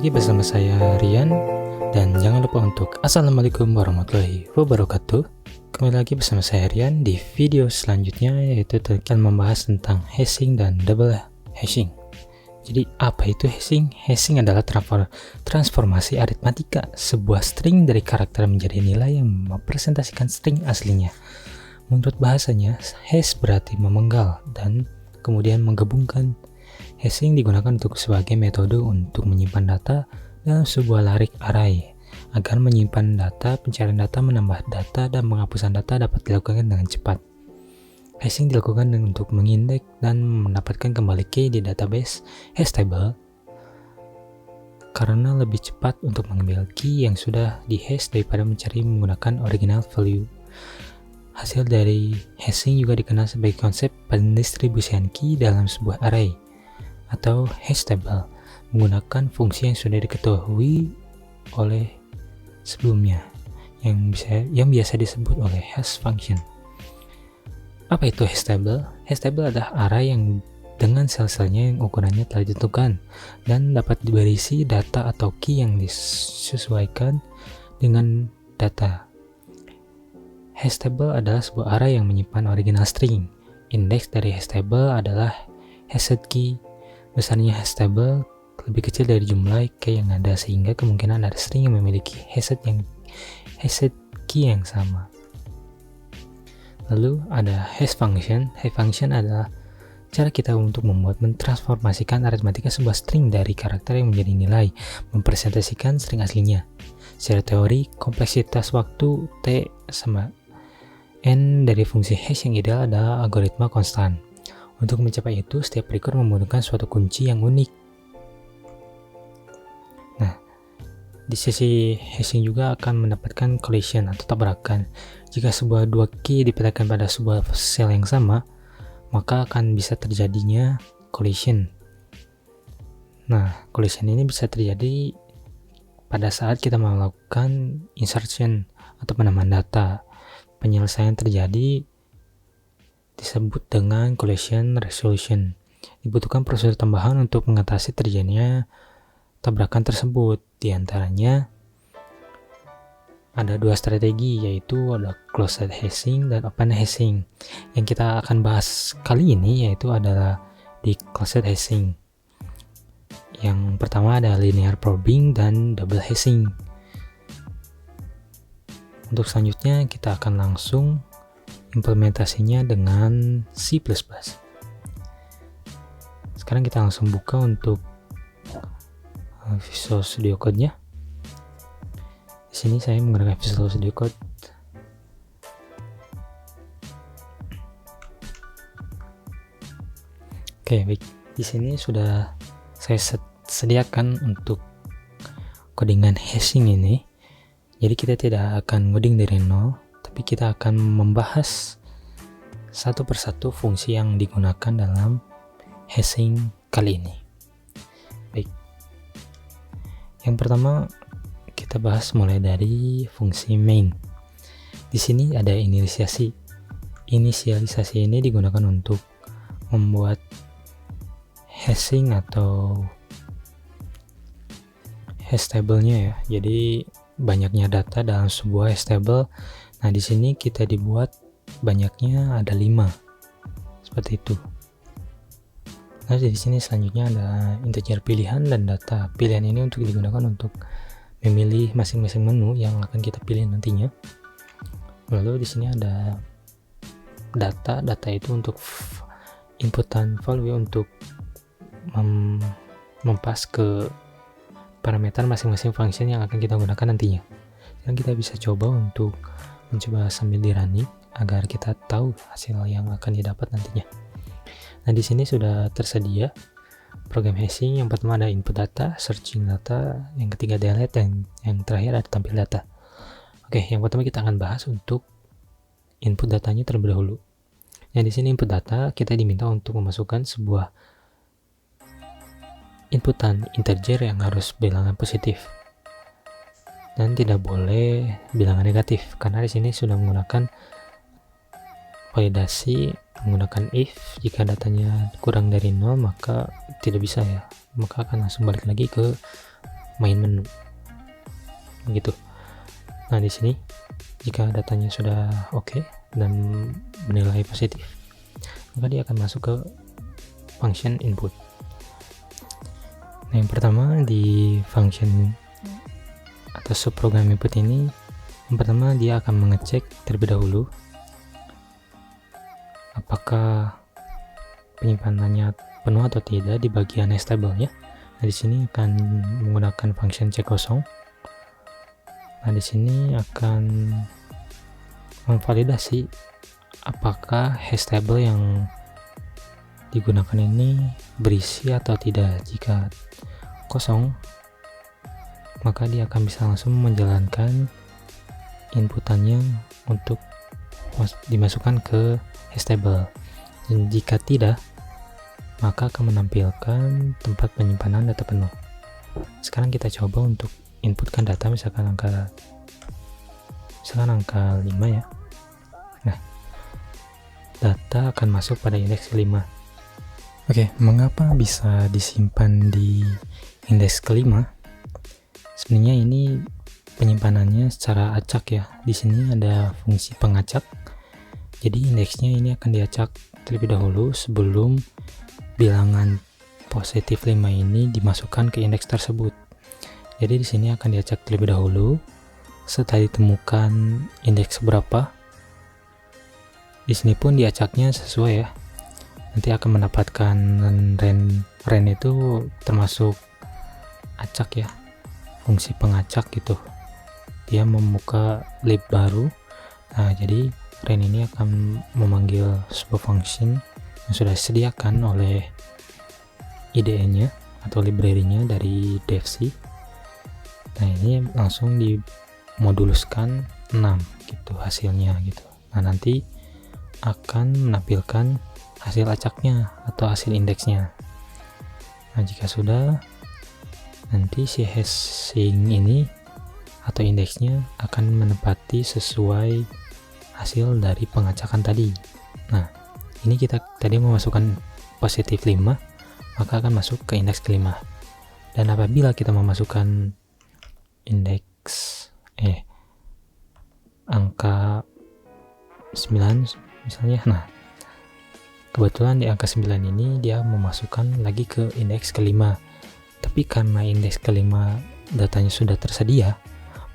lagi bersama saya Rian, dan jangan lupa untuk Assalamualaikum warahmatullahi wabarakatuh. Kembali lagi bersama saya Rian di video selanjutnya, yaitu akan membahas tentang hashing dan double hashing. Jadi apa itu hashing? Hashing adalah transformasi aritmatika sebuah string dari karakter menjadi nilai yang merepresentasikan string aslinya. Menurut bahasanya, hash berarti memenggal dan kemudian menggabungkan. Hashing digunakan sebagai metode untuk menyimpan data dalam sebuah larik array. Agar menyimpan data, pencarian data, menambah data, dan penghapusan data dapat dilakukan dengan cepat. Hashing dilakukan untuk mengindeks dan mendapatkan kembali key di database hash table karena lebih cepat untuk mengambil key yang sudah di-hash daripada mencari menggunakan original value. Hasil dari hashing juga dikenal sebagai konsep pendistribusian key dalam sebuah array atau hash table menggunakan fungsi yang sudah diketahui oleh sebelumnya yang biasa disebut oleh hash function. Apa itu hash table? Hash table adalah array yang dengan sel-selnya yang ukurannya telah ditentukan dan dapat berisi data atau key yang disesuaikan dengan data. Hash table adalah sebuah array yang menyimpan original string. Indeks dari hash table adalah hashed key. Besarnya hash table lebih kecil dari jumlah key yang ada, sehingga kemungkinan ada string yang memiliki hashed key yang sama. Lalu ada hash function. Hash function adalah cara kita untuk mentransformasikan aritmatika sebuah string dari karakter yang menjadi nilai, mempresentasikan string aslinya. Secara teori, kompleksitas waktu T sama N dari fungsi hash yang ideal adalah algoritma konstan. Untuk mencapai itu, setiap record membutuhkan suatu kunci yang unik. Nah, di sisi hashing juga akan mendapatkan collision atau tabrakan. Jika sebuah dua key dipindahkan pada sebuah sel yang sama, maka akan bisa terjadinya collision. Nah, collision ini bisa terjadi pada saat kita melakukan insertion atau penambahan data. Penyelesaian terjadi disebut dengan collision resolution. Dibutuhkan prosedur tambahan untuk mengatasi terjadinya tabrakan tersebut. Di antaranya ada dua strategi, yaitu ada closed hashing dan open hashing. Yang kita akan bahas kali ini yaitu adalah di closed hashing. Yang pertama ada linear probing dan double hashing. Untuk selanjutnya kita akan langsung implementasinya dengan C++. Sekarang kita langsung buka untuk Visual Studio Code-nya. Di sini saya menggunakan Visual Studio Code. Oke, baik. Di sini sudah saya sediakan untuk codingan hashing ini. Jadi kita tidak akan ngoding dari nol, tapi kita akan membahas satu persatu fungsi yang digunakan dalam hashing kali ini. Baik. Yang pertama kita bahas mulai dari fungsi main. Di sini ada inisialisasi. Inisialisasi ini digunakan untuk membuat hashing atau hash table-nya ya. Jadi banyaknya data dalam sebuah hash table. Nah, di sini kita dibuat banyaknya ada 5. Seperti itu. Nah, di sini selanjutnya ada integer pilihan dan data. Pilihan ini untuk digunakan untuk memilih masing-masing menu yang akan kita pilih nantinya. Lalu di sini ada data. Data itu untuk inputan value untuk mempas ke parameter masing-masing function yang akan kita gunakan nantinya. Dan kita bisa coba untuk mencoba sambil di running agar kita tahu hasil yang akan didapat nantinya. Nah, di sini sudah tersedia program hashing. Yang pertama ada input data, searching data, yang ketiga delete, dan yang terakhir ada tampil data. Oke, yang pertama kita akan bahas untuk input datanya terlebih dahulu. Nah, di sini input data kita diminta untuk memasukkan sebuah inputan integer yang harus bilangan positif dan tidak boleh bilangan negatif, karena di sini sudah menggunakan validasi menggunakan if. Jika datanya kurang dari 0 maka tidak bisa ya, maka akan langsung balik lagi ke main menu. Begitu. Nah, di sini jika datanya sudah oke dan bernilai positif, maka dia akan masuk ke function input. Nah, yang pertama di function atau subprogram input ini, yang pertama dia akan mengecek terlebih dahulu apakah penyimpanannya penuh atau tidak di bagian hash table-nya. Nah, di sini akan menggunakan function cek kosong. Nah, di sini akan memvalidasi apakah hash table yang digunakan ini berisi atau tidak. Jika kosong, maka dia akan bisa langsung menjalankan inputannya untuk dimasukkan ke hash table. Dan jika tidak, maka akan menampilkan tempat penyimpanan data penuh. Sekarang kita coba untuk inputkan data, misalkan angka 5 ya. Nah, data akan masuk pada indeks kelima. Oke, mengapa bisa disimpan di indeks kelima? Sebenarnya ini penyimpanannya secara acak ya. Di sini ada fungsi pengacak. Jadi indeksnya ini akan diacak terlebih dahulu sebelum bilangan positif 5 ini dimasukkan ke indeks tersebut. Jadi di sini akan diacak terlebih dahulu. Setelah ditemukan indeks berapa, di sini pun diacaknya sesuai ya. Nanti akan mendapatkan ren itu termasuk acak ya, fungsi pengacak gitu. Dia membuka lib baru. Nah, jadi ren ini akan memanggil sebuah function yang sudah disediakan oleh IDE-nya atau library-nya dari devc. Nah, ini langsung dimoduluskan 6 gitu hasilnya gitu. Nah, nanti akan menampilkan hasil acaknya atau hasil indeksnya. Nah, jika sudah, nanti si hashing ini atau indeksnya akan menempati sesuai hasil dari pengacakan tadi. Nah, ini kita tadi memasukkan positif 5, maka akan masuk ke indeks kelima. Dan apabila kita memasukkan indeks angka 9 misalnya, nah kebetulan di angka 9 ini dia memasukkan lagi ke indeks kelima. Tapi karena indeks kelima datanya sudah tersedia,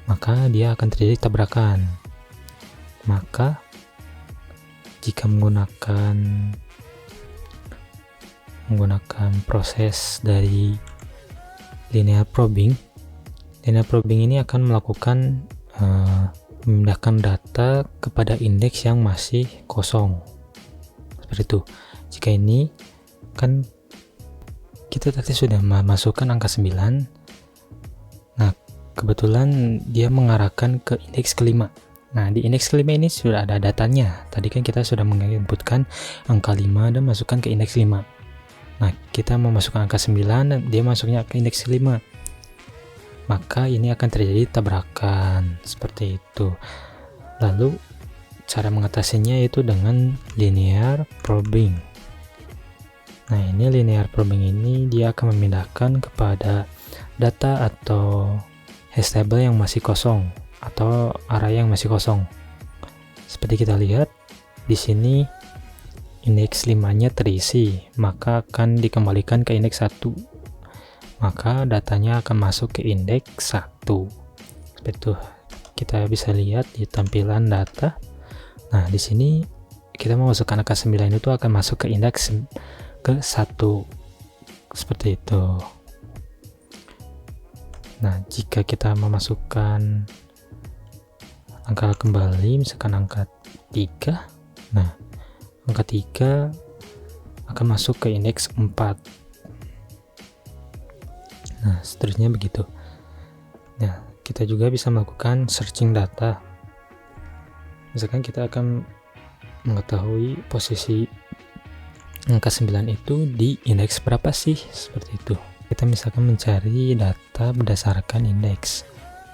maka dia akan terjadi tabrakan. Maka jika menggunakan proses dari linear probing ini akan melakukan memindahkan data kepada indeks yang masih kosong. Seperti itu. Jika ini kan kita tadi sudah memasukkan angka 9. Nah, kebetulan dia mengarahkan ke indeks kelima. Nah, di indeks kelima ini sudah ada datanya. Tadi kan kita sudah menginputkan angka 5 dan masukkan ke indeks 5. Nah, kita memasukkan angka 9 dan dia masuknya ke indeks 5. Maka ini akan terjadi tabrakan seperti itu. Lalu cara mengatasinya yaitu dengan linear probing. Nah, ini linear probing ini dia akan memindahkan kepada data atau hash table yang masih kosong atau array yang masih kosong. Seperti kita lihat di sini indeks 5-nya terisi, maka akan dikembalikan ke indeks 1. Maka datanya akan masuk ke indeks 1. Seperti itu. Kita bisa lihat di tampilan data. Nah, di sini kita memasukkan angka 9 itu akan masuk ke indeks ke 1. Seperti itu. Nah, jika kita memasukkan angka kembali, misalkan angka 3, nah angka 3 akan masuk ke indeks 4. Nah, seterusnya begitu. Nah, kita juga bisa melakukan searching data. Misalkan kita akan mengetahui posisi angka 9 itu di indeks berapa sih, seperti itu. Kita misalkan mencari data berdasarkan indeks.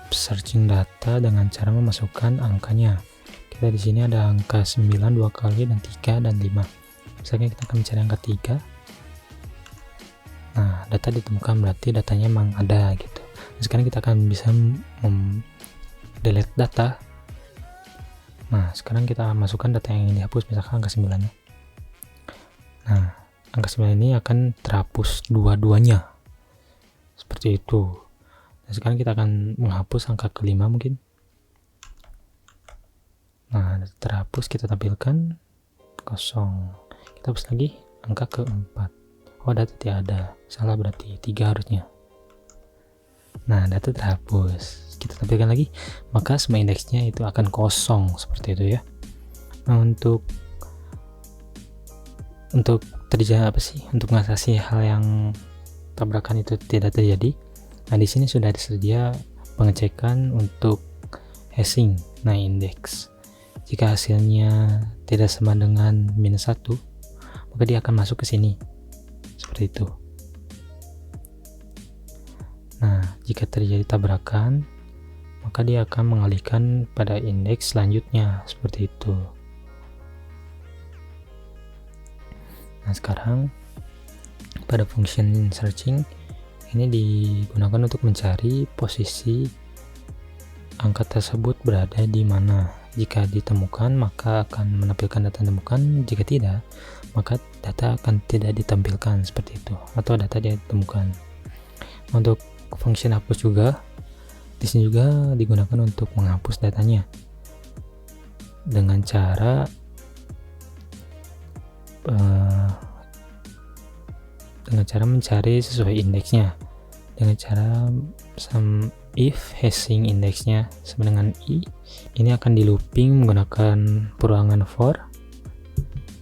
Searching data dengan cara memasukkan angkanya. Kita di sini ada angka 9 2 kali dan 3 dan 5. Misalnya kita akan mencari angka 3. Nah, data ditemukan berarti datanya memang ada gitu. Nah, sekarang kita akan bisa delete data. Nah, sekarang kita masukkan data yang ingin dihapus, misalkan angka 9 ya. Nah, angka 9 ini akan terhapus dua-duanya. Seperti itu. Nah, sekarang kita akan menghapus angka kelima mungkin. Nah, terhapus, kita tampilkan kosong. Kita hapus lagi angka keempat. Oh, data tidak ada. Salah berarti 3 harusnya. Nah, data terhapus. Kita tampilkan lagi, maka semua indeksnya itu akan kosong seperti itu ya. Nah, untuk terjadi apa sih? Untuk mengatasi hal yang tabrakan itu tidak terjadi. Nah, di sini sudah tersedia pengecekan untuk hashing. Nah, indeks. Jika hasilnya tidak sama dengan -1, maka dia akan masuk ke sini. Seperti itu. Nah, jika terjadi tabrakan, maka dia akan mengalihkan pada indeks selanjutnya. Seperti itu. Nah, sekarang pada function searching ini digunakan untuk mencari posisi angka tersebut berada di mana. Jika ditemukan, maka akan menampilkan data ditemukan. Jika tidak, maka data akan tidak ditampilkan seperti itu, atau data tidak ditemukan. Untuk function hapus juga, di sini juga digunakan untuk menghapus datanya dengan cara mencari sesuai indeksnya, dengan cara if hashing indeksnya sama dengan i, ini akan di looping menggunakan peruangan for.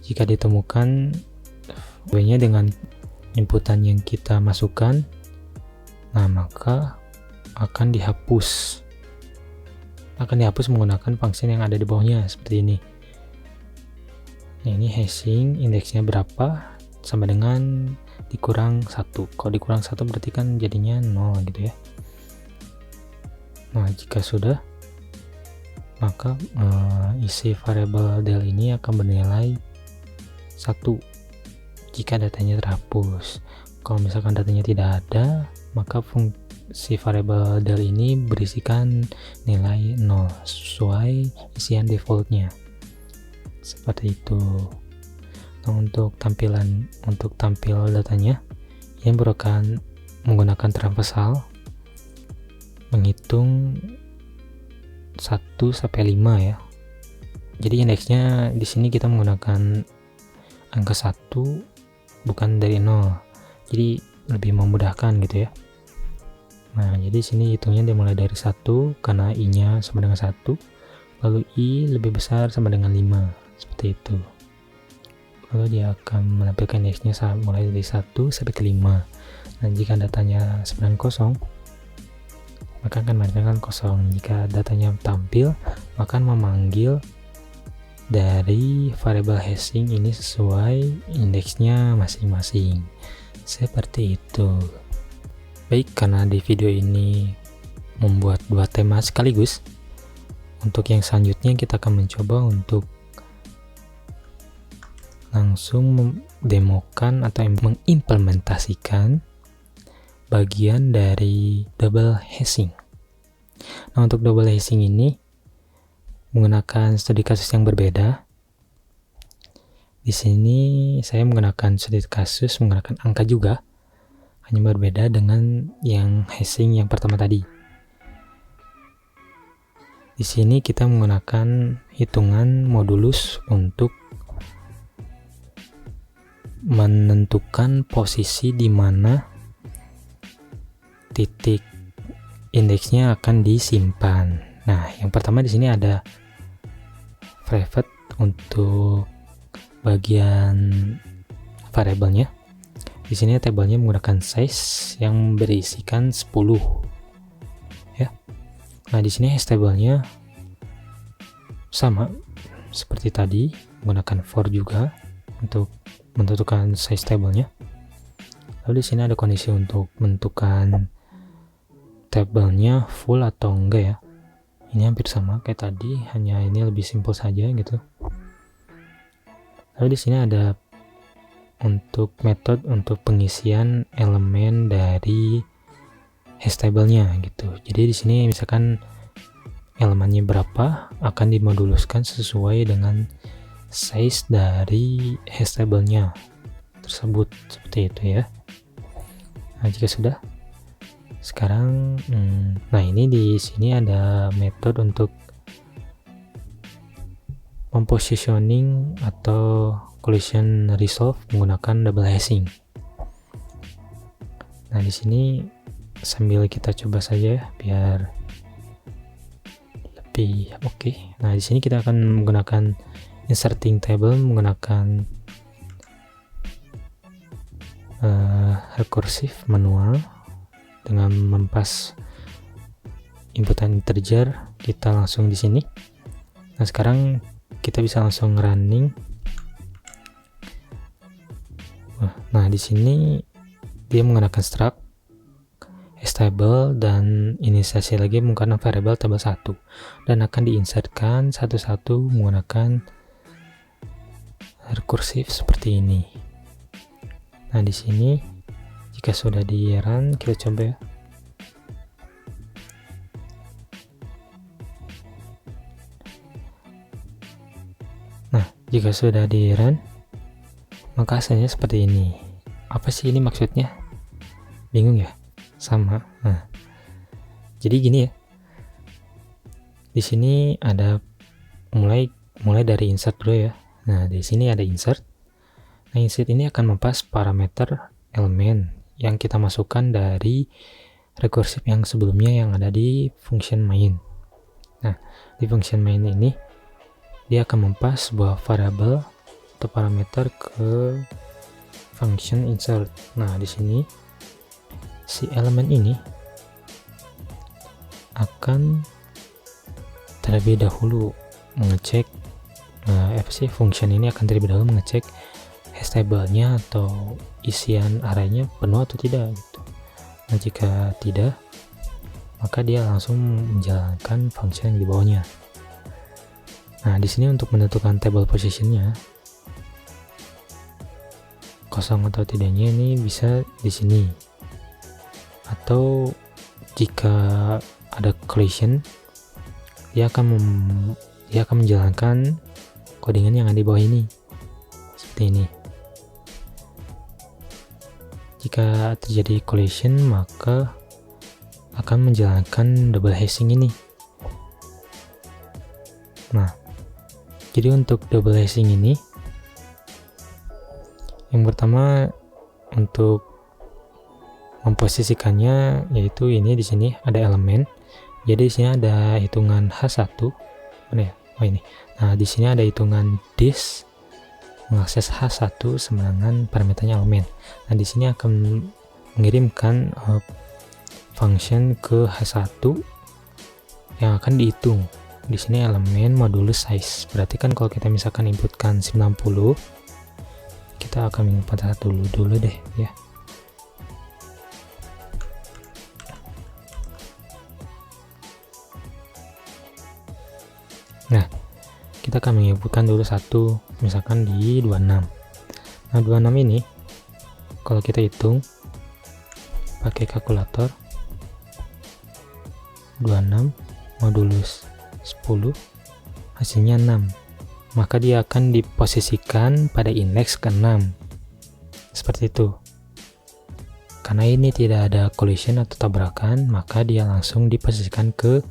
Jika ditemukan nya dengan inputan yang kita masukkan, nah maka akan dihapus menggunakan function yang ada di bawahnya seperti ini. Nah, ini hashing indeksnya berapa sama dengan dikurang 1. Kalau dikurang 1 berarti kan jadinya 0 gitu ya. Nah, jika sudah, maka isi variabel del ini akan bernilai 1 jika datanya terhapus. Kalau misalkan datanya tidak ada, maka fungsi variabel del ini berisikan nilai 0 sesuai isian defaultnya. Seperti itu. Nah, untuk tampil datanya yang menggunakan transversal, menghitung 1 sampai 5 ya. Jadi indeksnya di sini kita menggunakan angka 1 bukan dari 0. Jadi lebih memudahkan gitu ya. Nah, jadi sini hitungnya dimulai dari 1 karena i-nya sama dengan 1, lalu i lebih besar sama dengan 5, seperti itu. Lalu dia akan menampilkan indeksnya mulai dari 1 sampai ke 5. Nah, jika datanya sama dengan kosong, maka akan menampilkan kosong. Jika datanya tampil, maka akan memanggil dari variabel hashing ini sesuai indeksnya masing-masing. Seperti itu. Baik, karena di video ini membuat 2 tema sekaligus, untuk yang selanjutnya kita akan mencoba untuk langsung mendemokan atau mengimplementasikan bagian dari double hashing. Nah, untuk double hashing ini menggunakan studi kasus yang berbeda. Di sini saya menggunakan studi kasus menggunakan angka juga, hanya berbeda dengan yang hashing yang pertama tadi. Di sini kita menggunakan hitungan modulus untuk menentukan posisi di mana titik indeksnya akan disimpan. Nah, yang pertama di sini ada private untuk bagian variabelnya. Di sini tabelnya menggunakan size yang berisikan 10. Ya. Nah, di sini hash tabelnya sama seperti tadi, menggunakan for juga untuk menentukan size tabelnya. Lalu di sini ada kondisi untuk menentukan tabelnya full atau enggak ya. Ini hampir sama kayak tadi, hanya ini lebih simpel saja gitu. Lalu di sini ada untuk metode untuk pengisian elemen dari hash table-nya gitu. Jadi di sini misalkan elemennya berapa akan dimoduluskan sesuai dengan size dari hash table-nya tersebut, seperti itu ya. Nah, jika sudah, sekarang nah ini di sini ada metode untuk mempositioning atau collision resolve menggunakan double hashing. Nah, di sini sambil kita coba saja ya, biar lebih oke. Nah, di sini kita akan menggunakan inserting table menggunakan recursive manual dengan mempas inputan integer. Kita langsung di sini. Nah, sekarang kita bisa langsung running. Nah, di sini dia menggunakan struct hash table dan inisiasi lagi menggunakan variable table 1 dan akan diinsertkan satu-satu menggunakan recursive seperti ini. Nah, di sini jika sudah di run, kita coba ya. Nah, jika sudah di run, maka hasilnya seperti ini. Apa sih ini maksudnya? Bingung ya? Sama. Nah, jadi gini ya. Di sini ada mulai dari insert dulu ya. Nah, di sini ada insert. Nah, insert ini akan mempas parameter elemen yang kita masukkan dari recursive yang sebelumnya yang ada di function main. Nah, di function main ini dia akan mempas sebuah variable atau parameter ke function insert. Nah, di sini si elemen ini akan terlebih dahulu mengecek function ini akan terlebih dahulu mengecek hash table-nya atau isian arraynya penuh atau tidak gitu. Nah, jika tidak, maka dia langsung menjalankan function yang di bawahnya. Nah, di sini untuk menentukan table position-nya kosong atau tidaknya ini bisa di sini. Atau jika ada collision, dia akan menjalankan codingan yang ada di bawah ini. Seperti ini. Jika terjadi collision, maka akan menjalankan double hashing ini. Nah, jadi untuk double hashing ini, yang pertama untuk memposisikannya yaitu ini di sini ada elemen. Jadi di sini ada hitungan H1. Mana ya? Oh, ini. Nah, di sini ada hitungan this mengakses H1 sama dengan parameternya elemen. Nah, di sini akan mengirimkan function ke H1 yang akan dihitung. Di sini elemen modulus size. Berarti kan kalau kita misalkan inputkan 90, kita akan menginput dulu deh ya. Nah, kita akan menginputkan dulu satu, misalkan di 26. Nah, 26 ini kalau kita hitung pakai kalkulator, 26 modulus 10 hasilnya 6, maka dia akan diposisikan pada indeks ke-6 seperti itu. Karena ini tidak ada collision atau tabrakan, maka dia langsung diposisikan ke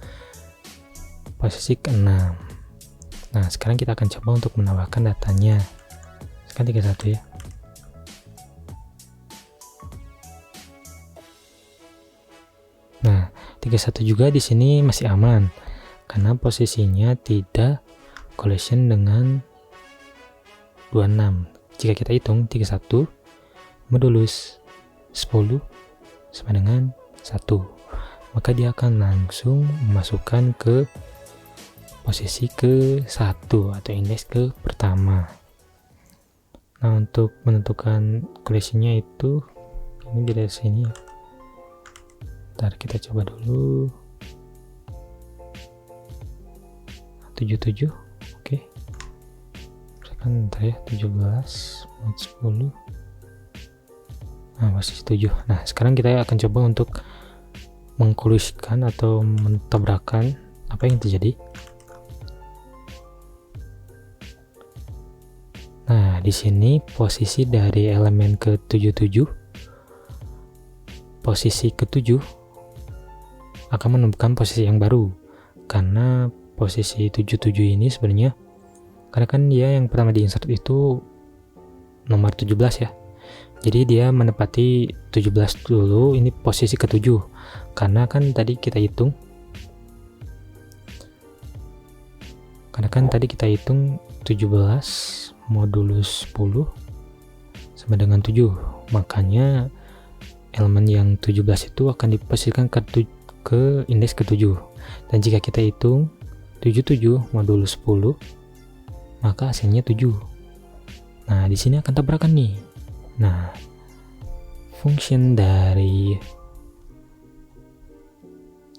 posisi ke-6. Nah, sekarang kita akan coba untuk menambahkan datanya. Sekarang 31 ya. Nah, 31 juga di sini masih aman karena posisinya tidak collision dengan 26. Jika kita hitung 31 modulus 10 sama dengan 1, maka dia akan langsung memasukkan ke posisi ke-1 atau indeks ke pertama. Nah, untuk menentukan collisionnya itu ini dari sini ya. Ntar kita coba dulu 77. Oke. Misalkan ntar ya 17 mod 10. Nah, posisi 7. Nah, sekarang kita akan coba untuk mengkoliskan atau mentabrakan, apa yang terjadi? Nah, di sini posisi dari elemen ke-77, posisi ke-7 akan menemukan posisi yang baru, karena posisi 77 ini sebenarnya, karena kan dia yang pertama diinsert itu nomor 17 ya, jadi dia menepati 17 dulu, ini posisi ke-7, karena kan tadi kita hitung 17 modulus 10 sama dengan 7, makanya elemen yang 17 itu akan diposisikan ke indeks ke-7, dan jika kita hitung 77 modulus 10 maka hasilnya 7. Nah, di sini akan tabrakan nih. Nah, function dari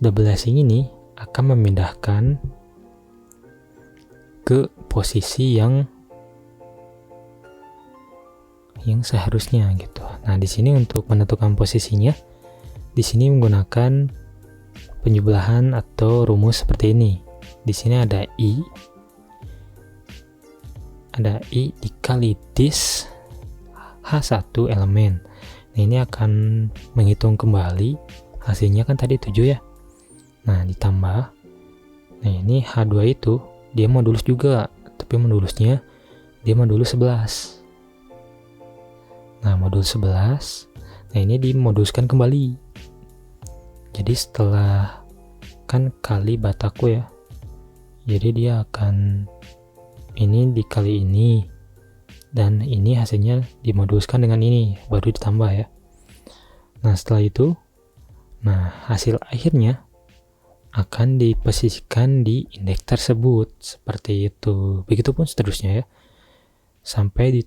double hashing ini akan memindahkan ke posisi yang seharusnya gitu. Nah, di sini untuk menentukan posisinya, di sini menggunakan penjumlahan atau rumus seperti ini. Di sini ada I dikali dis H1 elemen. Nah, ini akan menghitung kembali hasilnya kan tadi 7 ya. Nah, ditambah. Nah, ini H2 itu dia modulus juga, tapi modulusnya dia modulus 11. Nah, modulus 11. Nah, ini dimoduluskan kembali. Jadi setelah kan kali bataku ya. Jadi dia akan ini dikali ini, dan ini hasilnya dimoduluskan dengan ini, baru ditambah ya. Nah, setelah itu, hasil akhirnya akan diposisikan di indeks tersebut, seperti itu. Begitupun seterusnya ya, sampai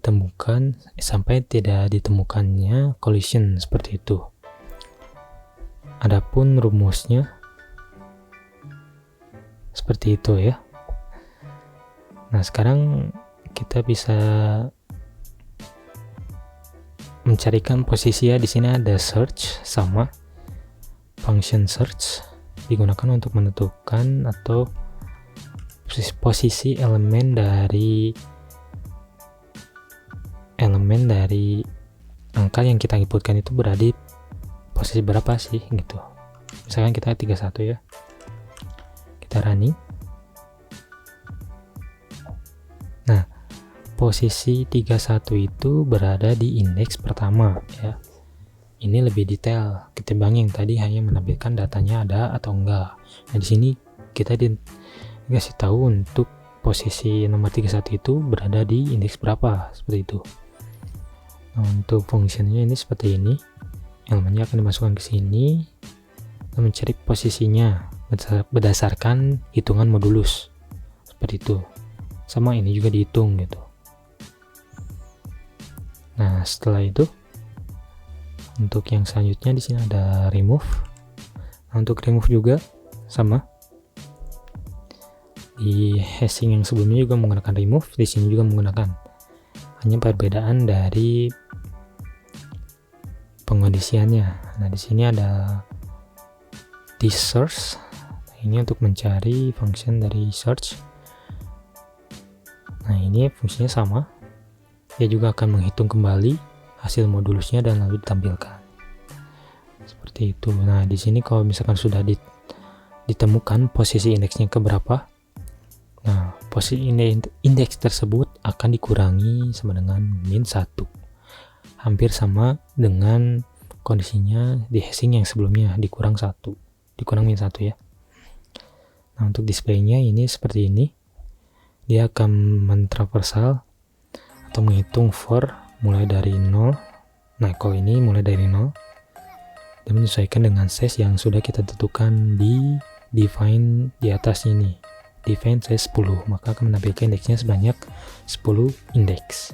tidak ditemukannya collision, seperti itu. Adapun rumusnya seperti itu ya. Nah, sekarang kita bisa mencarikan posisi ya. Di sini ada search sama function search digunakan untuk menentukan atau posisi elemen dari angka yang kita inputkan itu berada di posisi berapa sih gitu. Misalkan kita 31 ya. Kita running. Nah, posisi 31 itu berada di indeks pertama ya. Ini lebih detail ketimbang yang tadi hanya menampilkan datanya ada atau enggak. Nah, di sini kita dikasih tahu untuk posisi nomor 31 itu berada di indeks berapa, seperti itu. Nah, untuk fungsinya ini seperti ini. Elemennya akan dimasukkan ke sini dan mencari posisinya berdasarkan hitungan modulus, seperti itu. Sama ini juga dihitung gitu. Nah, setelah itu untuk yang selanjutnya di sini ada remove. Nah, untuk remove juga sama. Di hashing yang sebelumnya juga menggunakan remove, di sini juga menggunakan. Hanya perbedaan dari pengondisiannya. Nah, di sini ada di search. Nah, ini untuk mencari function dari search. Nah, ini fungsinya sama. Dia juga akan menghitung kembali hasil modulusnya dan lalu ditampilkan. Seperti itu. Nah, di sini kalau misalkan sudah ditemukan posisi indeksnya ke berapa, nah, posisi indeks tersebut akan dikurangi sama dengan min 1. Hampir sama dengan kondisinya di hashing yang sebelumnya, dikurang min 1 ya. Nah, untuk displaynya ini seperti ini. Dia akan mentraversal atau menghitung for mulai dari 0. Nah, kalau ini mulai dari 0 dan menyesuaikan dengan size yang sudah kita tentukan di define di atas ini. Define size 10, maka akan menampilkan indeksnya sebanyak 10 indeks.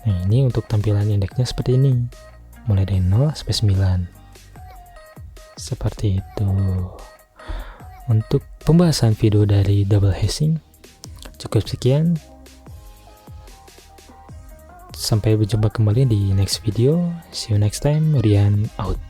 Nah, ini untuk tampilan indeksnya seperti ini. Mulai dari 0 sampai 9. Seperti itu. Untuk pembahasan video dari double hashing cukup sekian. Sampai berjumpa kembali di next video. See you next time. Rian out.